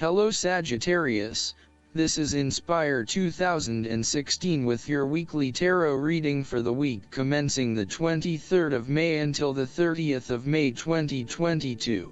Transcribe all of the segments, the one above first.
Hello Sagittarius, this is Inspire 2016 with your weekly tarot reading for the week commencing the 23rd of May until the 30th of May 2022.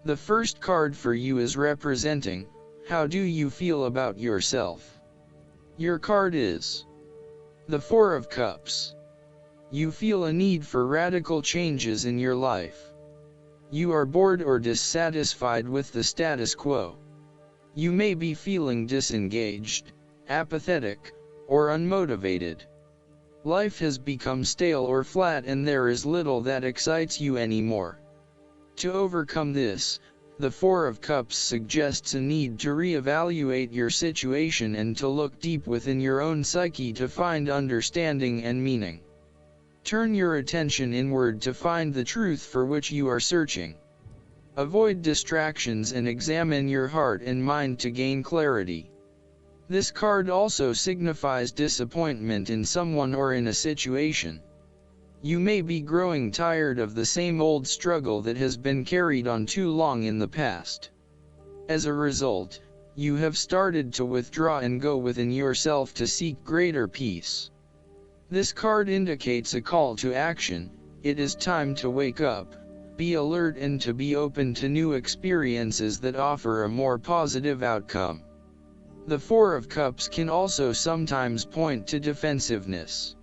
The first card for you is representing, how do you feel about yourself? Your card is the Four of Cups. You feel a need for radical changes in your life. You are bored or dissatisfied with the status quo. You may be feeling disengaged, apathetic, or unmotivated. Life has become stale or flat and there is little that excites you anymore. To overcome this, the Four of Cups suggests a need to reevaluate your situation and to look deep within your own psyche to find understanding and meaning. Turn your attention inward to find the truth for which you are searching. Avoid distractions and examine your heart and mind to gain clarity. This card also signifies disappointment in someone or in a situation. You may be growing tired of the same old struggle that has been carried on too long in the past. As a result, you have started to withdraw and go within yourself to seek greater peace. This card indicates a call to action. It is time to wake up, be alert and to be open to new experiences that offer a more positive outcome. The Four of Cups can also sometimes point to defensiveness.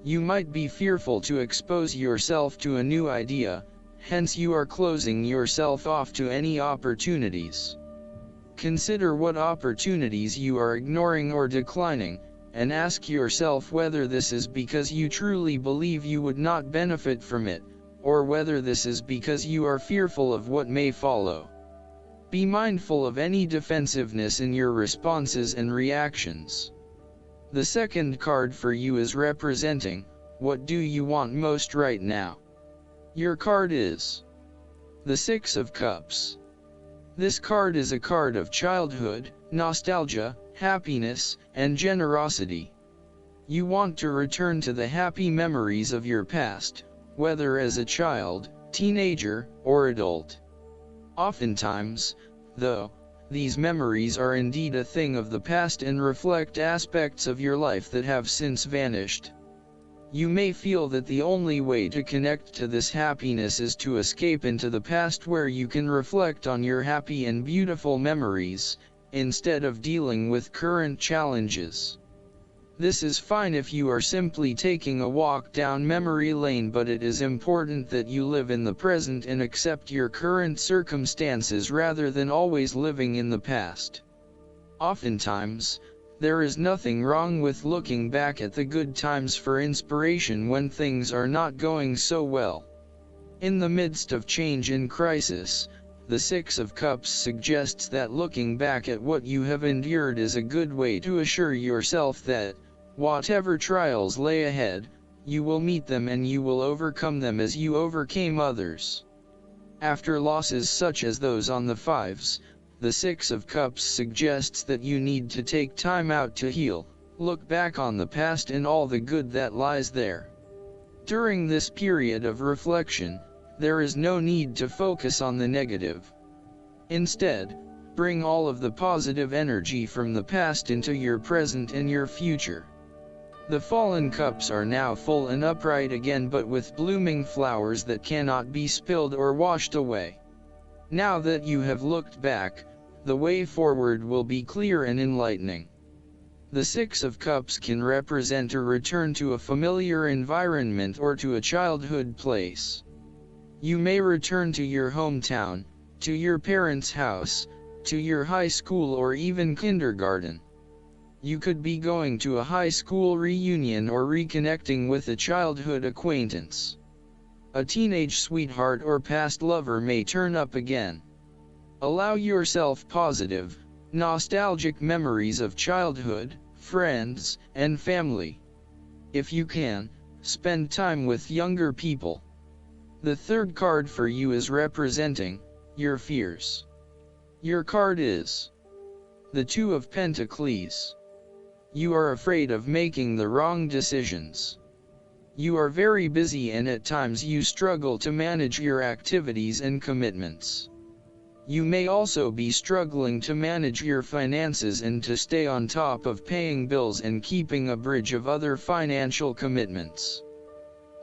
You might be fearful to expose yourself to a new idea, hence you are closing yourself off to any opportunities. Consider what opportunities you are ignoring or declining, and ask yourself whether this is because you truly believe you would not benefit from it, or whether this is because you are fearful of what may follow. Be mindful of any defensiveness in your responses and reactions. The second card for you is representing, what do you want most right now? Your card is the Six of Cups. This card is a card of childhood, nostalgia, happiness, and generosity. You want to return to the happy memories of your past, whether as a child, teenager, or adult. Oftentimes, though, these memories are indeed a thing of the past and reflect aspects of your life that have since vanished. You may feel that the only way to connect to this happiness is to escape into the past where you can reflect on your happy and beautiful memories, instead of dealing with current challenges. This is fine if you are simply taking a walk down memory lane, but it is important that you live in the present and accept your current circumstances rather than always living in the past. Oftentimes, there is nothing wrong with looking back at the good times for inspiration when things are not going so well. In the midst of change and crisis, the Six of Cups suggests that looking back at what you have endured is a good way to assure yourself that, whatever trials lay ahead, you will meet them and you will overcome them as you overcame others. After losses such as those on the Fives, the Six of Cups suggests that you need to take time out to heal, look back on the past and all the good that lies there. During this period of reflection, there is no need to focus on the negative. Instead, bring all of the positive energy from the past into your present and your future. The fallen cups are now full and upright again, but with blooming flowers that cannot be spilled or washed away. Now that you have looked back, the way forward will be clear and enlightening. The Six of Cups can represent a return to a familiar environment or to a childhood place. You may return to your hometown, to your parents' house, to your high school or even kindergarten. You could be going to a high school reunion or reconnecting with a childhood acquaintance. A teenage sweetheart or past lover may turn up again. Allow yourself positive, nostalgic memories of childhood, friends, and family. If you can, spend time with younger people. The third card for you is representing your fears. Your card is the Two of Pentacles. You are afraid of making the wrong decisions. You are very busy and at times you struggle to manage your activities and commitments. You may also be struggling to manage your finances and to stay on top of paying bills and keeping a bridge of other financial commitments.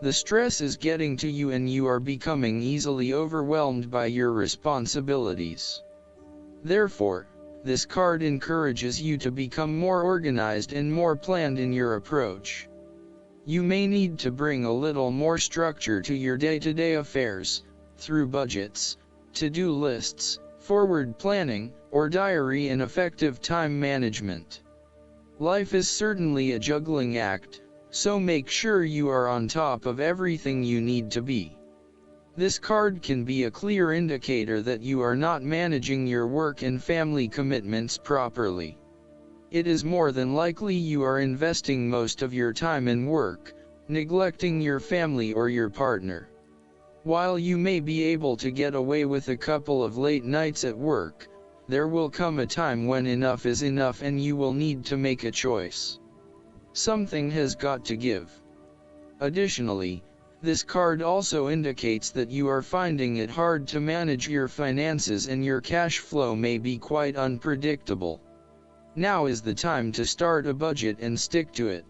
The stress is getting to you and you are becoming easily overwhelmed by your responsibilities. Therefore, this card encourages you to become more organized and more planned in your approach. You may need to bring a little more structure to your day-to-day affairs, through budgets, to-do lists, forward planning, or diary and effective time management. Life is certainly a juggling act, so make sure you are on top of everything you need to be. This card can be a clear indicator that you are not managing your work and family commitments properly. It is more than likely you are investing most of your time in work, neglecting your family or your partner. While you may be able to get away with a couple of late nights at work, there will come a time when enough is enough and you will need to make a choice. Something has got to give. Additionally, this card also indicates that you are finding it hard to manage your finances and your cash flow may be quite unpredictable. Now is the time to start a budget and stick to it.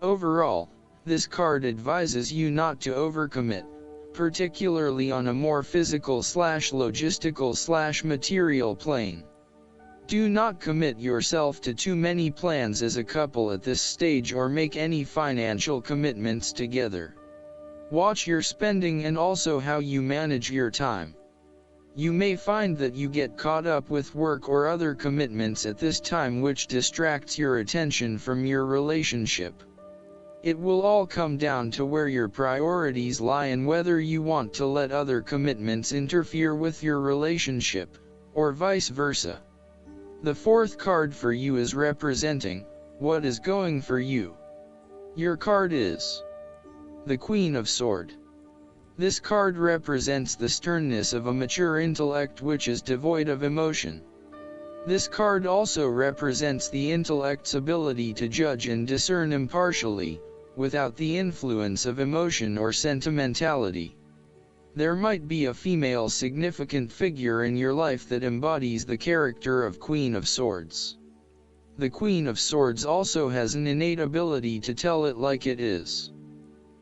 Overall, this card advises you not to overcommit, particularly on a more physical/logistical/material plane. Do not commit yourself to too many plans as a couple at this stage or make any financial commitments together. Watch your spending and also how you manage your time. You may find that you get caught up with work or other commitments at this time which distracts your attention from your relationship. It will all come down to where your priorities lie and whether you want to let other commitments interfere with your relationship, or vice versa. The fourth card for you is representing what is going for you. Your card is the Queen of Swords. This card represents the sternness of a mature intellect which is devoid of emotion. This card also represents the intellect's ability to judge and discern impartially, without the influence of emotion or sentimentality. There might be a female significant figure in your life that embodies the character of Queen of Swords. The Queen of Swords also has an innate ability to tell it like it is.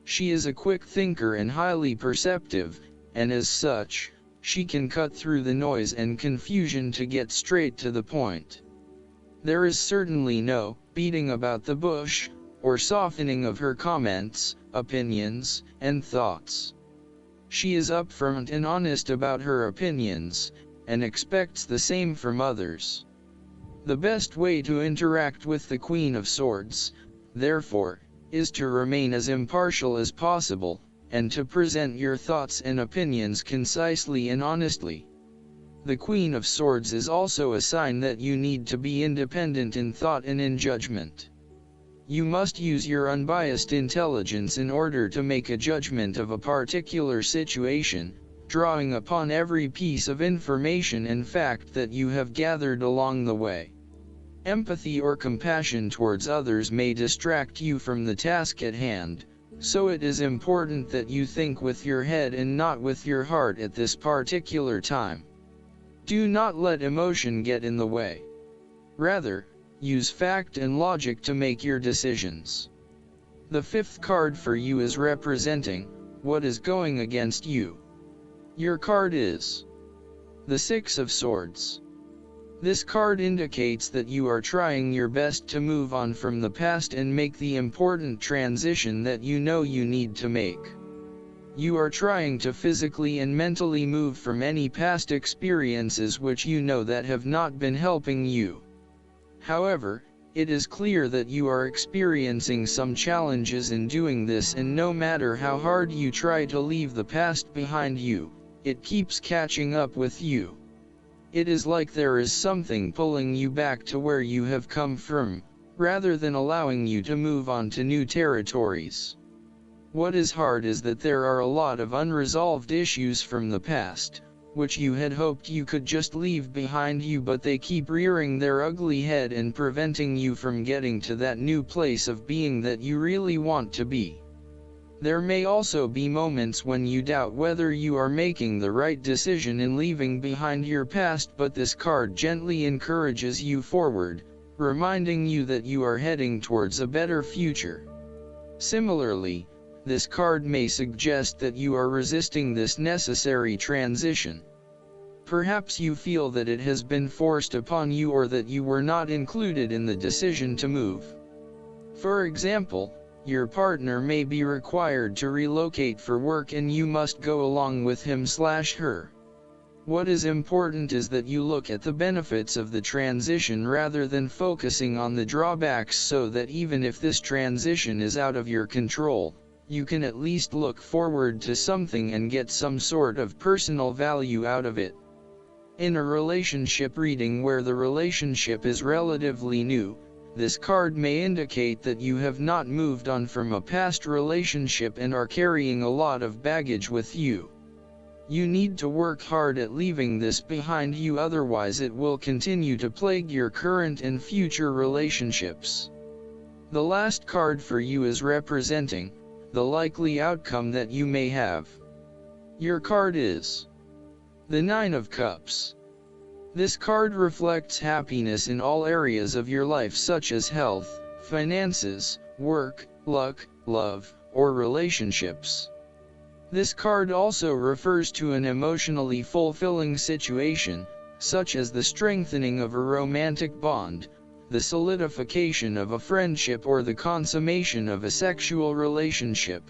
She is a quick thinker and highly perceptive, and as such, she can cut through the noise and confusion to get straight to the point. There is certainly no beating about the bush, or softening of her comments, opinions, and thoughts. She is upfront and honest about her opinions, and expects the same from others. The best way to interact with the Queen of Swords, therefore, is to remain as impartial as possible, and to present your thoughts and opinions concisely and honestly. The Queen of Swords is also a sign that you need to be independent in thought and in judgment. You must use your unbiased intelligence in order to make a judgment of a particular situation, drawing upon every piece of information and fact that you have gathered along the way. Empathy or compassion towards others may distract you from the task at hand, so it is important that you think with your head and not with your heart at this particular time. Do not let emotion get in the way. Rather, use fact and logic to make your decisions. The fifth card for you is representing what is going against you. Your card is the Six of Swords. This card indicates that you are trying your best to move on from the past and make the important transition that you know you need to make. You are trying to physically and mentally move from any past experiences which you know that have not been helping you. However, it is clear that you are experiencing some challenges in doing this, and no matter how hard you try to leave the past behind you, it keeps catching up with you. It is like there is something pulling you back to where you have come from, rather than allowing you to move on to new territories. What is hard is that there are a lot of unresolved issues from the past, which you had hoped you could just leave behind you, but they keep rearing their ugly head and preventing you from getting to that new place of being that you really want to be. There may also be moments when you doubt whether you are making the right decision in leaving behind your past, but this card gently encourages you forward, reminding you that you are heading towards a better future. Similarly, this card may suggest that you are resisting this necessary transition. Perhaps you feel that it has been forced upon you or that you were not included in the decision to move. For example, your partner may be required to relocate for work and you must go along with him/her. What is important is that you look at the benefits of the transition rather than focusing on the drawbacks, so that even if this transition is out of your control, you can at least look forward to something and get some sort of personal value out of it. In a relationship reading where the relationship is relatively new, this card may indicate that you have not moved on from a past relationship and are carrying a lot of baggage with you. You need to work hard at leaving this behind you, otherwise it will continue to plague your current and future relationships. The last card for you is representing the likely outcome that you may have. Your card is the Nine of Cups. This card reflects happiness in all areas of your life, such as health, finances, work, luck, love, or relationships. This card also refers to an emotionally fulfilling situation, such as the strengthening of a romantic bond, the solidification of a friendship, or the consummation of a sexual relationship.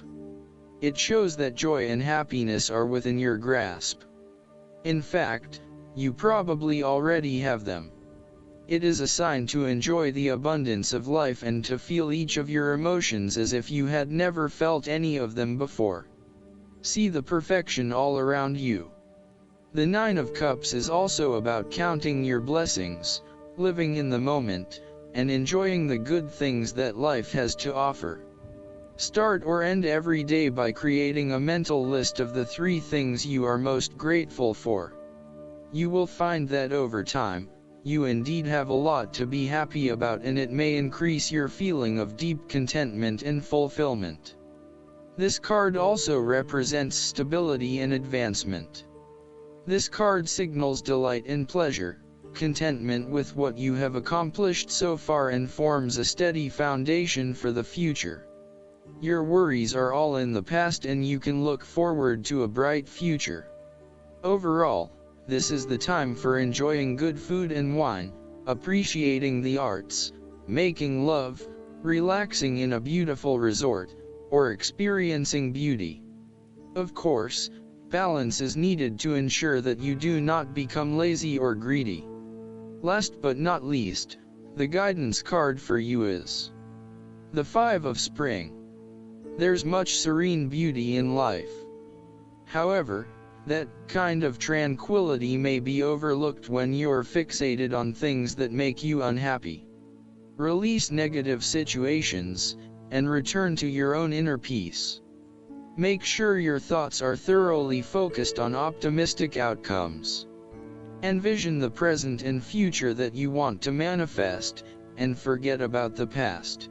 It shows that joy and happiness are within your grasp. In fact, you probably already have them. It is a sign to enjoy the abundance of life and to feel each of your emotions as if you had never felt any of them before. See the perfection all around you. The Nine of Cups is also about counting your blessings, living in the moment, and enjoying the good things that life has to offer. Start or end every day by creating a mental list of the 3 things you are most grateful for. You will find that over time, you indeed have a lot to be happy about, and it may increase your feeling of deep contentment and fulfillment. This card also represents stability and advancement. This card signals delight and pleasure, contentment with what you have accomplished so far, and forms a steady foundation for the future. Your worries are all in the past and you can look forward to a bright future. Overall, this is the time for enjoying good food and wine, appreciating the arts, making love, relaxing in a beautiful resort, or experiencing beauty. Of course, balance is needed to ensure that you do not become lazy or greedy. Last but not least, the guidance card for you is the Five of Spring. There's much serene beauty in life. However, that kind of tranquility may be overlooked when you're fixated on things that make you unhappy. Release negative situations, and return to your own inner peace. Make sure your thoughts are thoroughly focused on optimistic outcomes. Envision the present and future that you want to manifest, and forget about the past.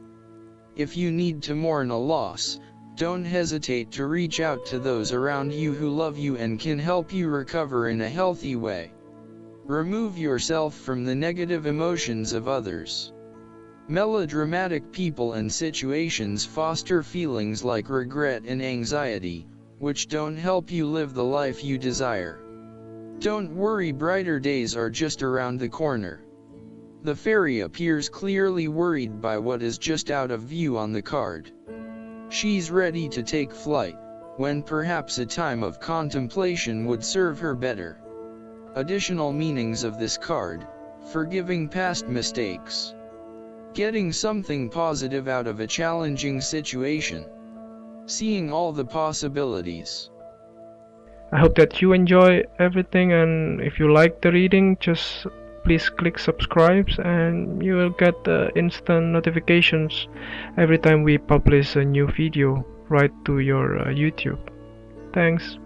If you need to mourn a loss, don't hesitate to reach out to those around you who love you and can help you recover in a healthy way. Remove yourself from the negative emotions of others. Melodramatic people and situations foster feelings like regret and anxiety, which don't help you live the life you desire. Don't worry, brighter days are just around the corner. The fairy appears clearly worried by what is just out of view on the card. She's ready to take flight, when perhaps a time of contemplation would serve her better. Additional meanings of this card: forgiving past mistakes, getting something positive out of a challenging situation, seeing all the possibilities. I hope that you enjoy everything, and if you like the reading, just please click subscribe and you will get instant notifications every time we publish a new video right to your YouTube. Thanks.